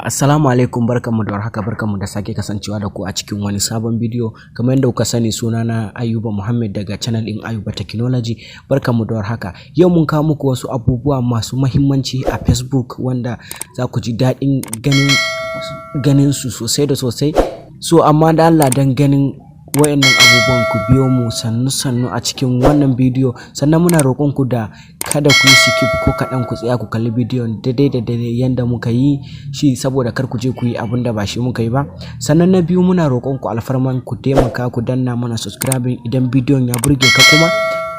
Assalamu alaikum, barkanmu da warhaka, barkanmu da sake kasancewa da ku a cikin wani sabon bidiyo. Kamar yadda kuka sani, sunana Ayuba Muhammad daga channel ɗin Ayuba Technology. Barkanmu da warhaka. Yau mun kawo muku wasu abubuwa masu muhimmanci a Facebook wanda za ku ji daɗin ganin su sosai da sosai. So amma da Allah, dan ganin wayannan abubuwan ku biyo mu sannu a cikin wannan bidiyo. Sannan muna roƙon ku da kada ku yi skip ko kaɗan, ku tsaya ku kalli bidiyon daidai yanda muka yi shi, saboda kar ku je ku yi abin da ba shi muka yi ba. Sannan na biyu, muna roƙon ku alfarman ku taimaka ku danna mana subscribing idan bidiyon ya burge ka, kuma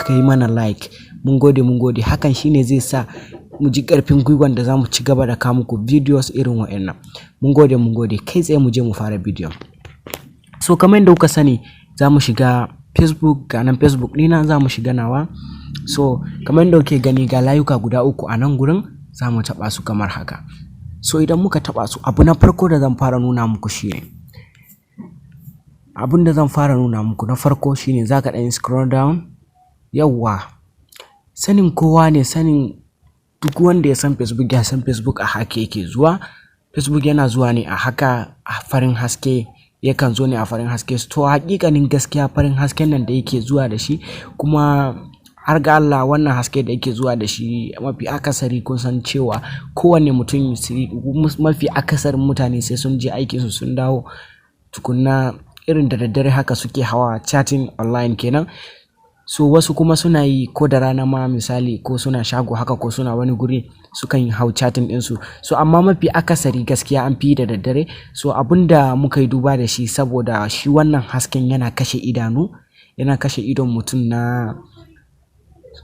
ka yi mana like. Mun gode. Hakan shine zai sa mu ji ƙarfin gwiwan da za mu ci gaba da kawo muku videos irin wayannan. Mun gode. Kai tsaye mu je mu fara bidiyon. So kamar yadda kuka sani, za mu shiga Facebook. Ga nan Facebook ɗina, za mu shiga nawa. So kamar yadda kuke gani, ga layuka guda uku a nan gurin, za mu taɓa su kamar haka. So idan muka taɓa su, abu na farko da zan fara nuna muku shine, na farko shine za ka ɗan scroll down. Yawwa, sanin kowa ne, sanin duk wanda ya san Facebook ya san Facebook a haka yake zuwa. Facebook yana zuwa ne a haka, a farin haske. Yakan zo ne a farin haske. To hakikanin gaskiya, farin hasken nan da yake zuwa da shi, kuma har ga Allah, wannan haske da yake zuwa da shi, mafi akasari kun san cewa kowanne mutum, mafi akasarin mutane sai sun je aikinsu sun dawo tukunna, irin da daddare haka suke hawa chatting online kenan. So wasu kuma suna yi ko da rana ma, misali ko suna shago haka ko suna wani guri, sukan yi hau chatting ɗinsu. So amma mafi akasari gaskiya an fi da daddare. So abinda muka yi duba da shi, saboda shi wannan hasken yana kashe idanu, yana kashe idon mutum na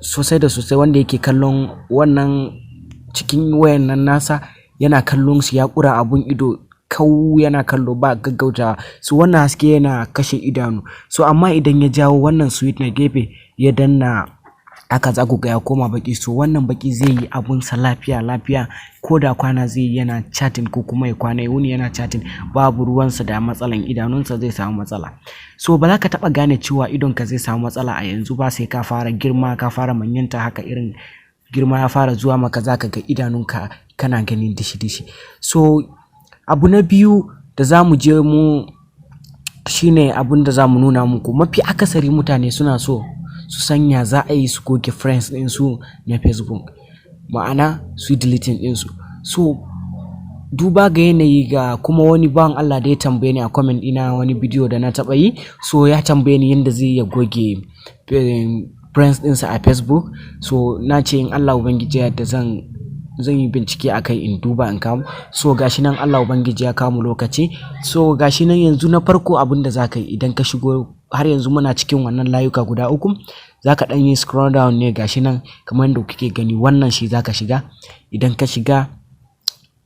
sosai da sosai. Wanda yake kallon wannan cikin wayan nan nasa, yana kallon su ya ƙura abun ido kau, yana kallo ba gaggautawa. So wannan haske yana kashe idanu. So amma idan ya jawo wannan switch na gefe ya danna, aka za ku ga ya koma baki. So wannan baki zai yi abunsa lafiya, ko da kwana zai yi yana chatting, ko kuma ya kwana ya wuni yana chatting, babu ruwansa da matsalan idanunsa zai samu matsala. So ba za ka taɓa gane cewa idonka zai samu matsala a yanzu ba, sai ka fara girma, ka fara manyanta haka, irin girma ya fara zuwa maka, za ka ga idanunka kana ganin dishi. So abu na biyu da za mu je mu shine abun da za mu nuna muku. Mafi akasari mutane suna so su sanya za a yi su goge friends ɗinsu na Facebook, ma'ana su yi deleting ɗinsu. So duba ga yanayi, ga kuma wani bawan Allah da ya tambaye ni a comment ina wani bidiyo da na taɓa yi. So ya tambaye ni yadda zai ya goge friends ɗinsa a Facebook. So na ce in Allah ubangiji yadda zan yi bincike a kai, in duba in kawo. So gashi nan Allah ubangiji ya kawo mu lokaci. So gashi nan yanzu, na farko abin da za ka yi idan ka shigo, har yanzu muna cikin wannan layuka guda uku, za ka ɗan yi scroll down ne. Gashi nan kamar yadda kuke gani, wannan shi za ka shiga. Idan ka shiga,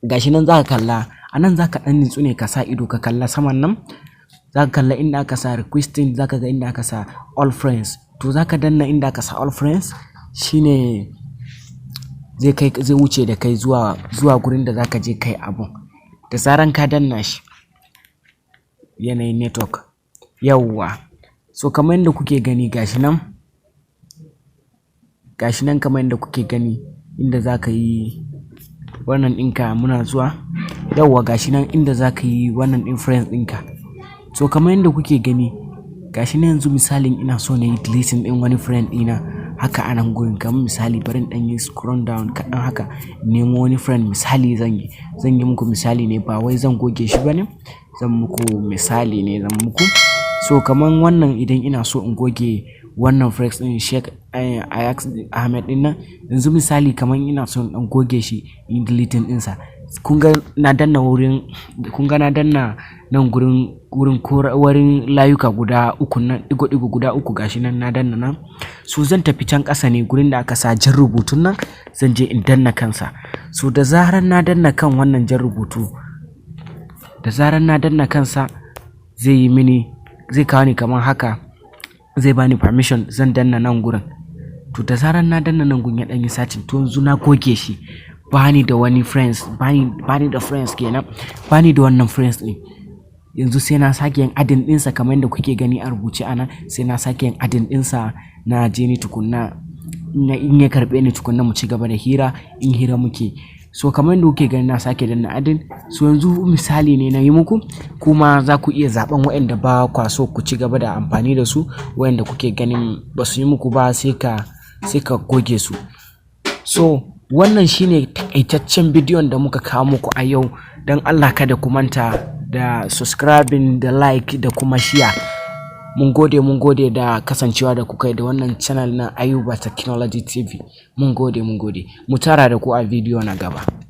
gashi nan za ka kalla, a nan za ka ɗan nitsu ne, ka sa ido ka kalla saman nan. Za ka kalla inda aka sa requesting, za ka ga inda aka sa all friends. To za ka danna inda aka sa all friends, shine zai wuce da kai zuwa gurin da za ka je kai abun. Da zaran ka danna shi, yanayin network. Yawwa, so kamar yadda kuke gani, gashi nan kamar yadda kuke gani, inda za ka yi wannan ɗinka, muna zuwa. Yawwa, gashi nan inda za ka yi wannan ɗin friends ɗinka. So kamar yadda kuke gani, gashi nan yanzu misalin ina so na yi deleting ɗin wani friend ɗina haka a nan gurin. Kamar misali, bari ɗan yi scroll down kaɗan haka, nemo wani friend. Misali zan yi muku misali ne, ba wai zan goge shi ba ne, zan muku misali ne zan muku. So kamar wannan, idan ina so in goge wannan friends ɗin Sheikh Ayax Ahmed ɗin nan, yanzu misali kamar ina so in goge shi, in deleting ɗinsa. Kun ga na danna nan wurin layuka guda uku nan, digo guda uku, gashi nan na danna nan. So zan tafi can ƙasa ne, gurin da aka sa jan rubutun nan, zan je in danna kansa. So da zaran na danna kan wannan jan rubutu, zai kawo ni kamar haka, zai bani permission, zan danna nan gurin. To da zaran na danna nan gurin, ya ɗan yi searching. To yanzu na goge shi, bani da wani friends, bani da friends kenan, bani da wannan friends ɗin. Yanzu sai na sake yin adin ɗinsa, kamar yadda kuke gani a rubuce ana, sai na sake yin adin ɗinsa, na je ni tukunna, in ya karɓe ni tukunna mu ci gaba da hira, in hira muke. So kamar yadda kuke gani na sake danna adin. So yanzu misali ne na yi muku, kuma za ku iya zaben waɗanda ba kwa so ku ci gaba da amfani da su, waɗanda kuke ganin ba su yi muku ba sai ka goge su. So wannan shine takaitaccen bidiyon da muka kawo muku a yau. Don Allah kada ku manta da subscribing, da like, da kuma share. Mun gode da kasancewa da kuka yi da wannan channel na Ayuba Technology TV. Mun gode. Mu tara da ku a bidiyo na gaba.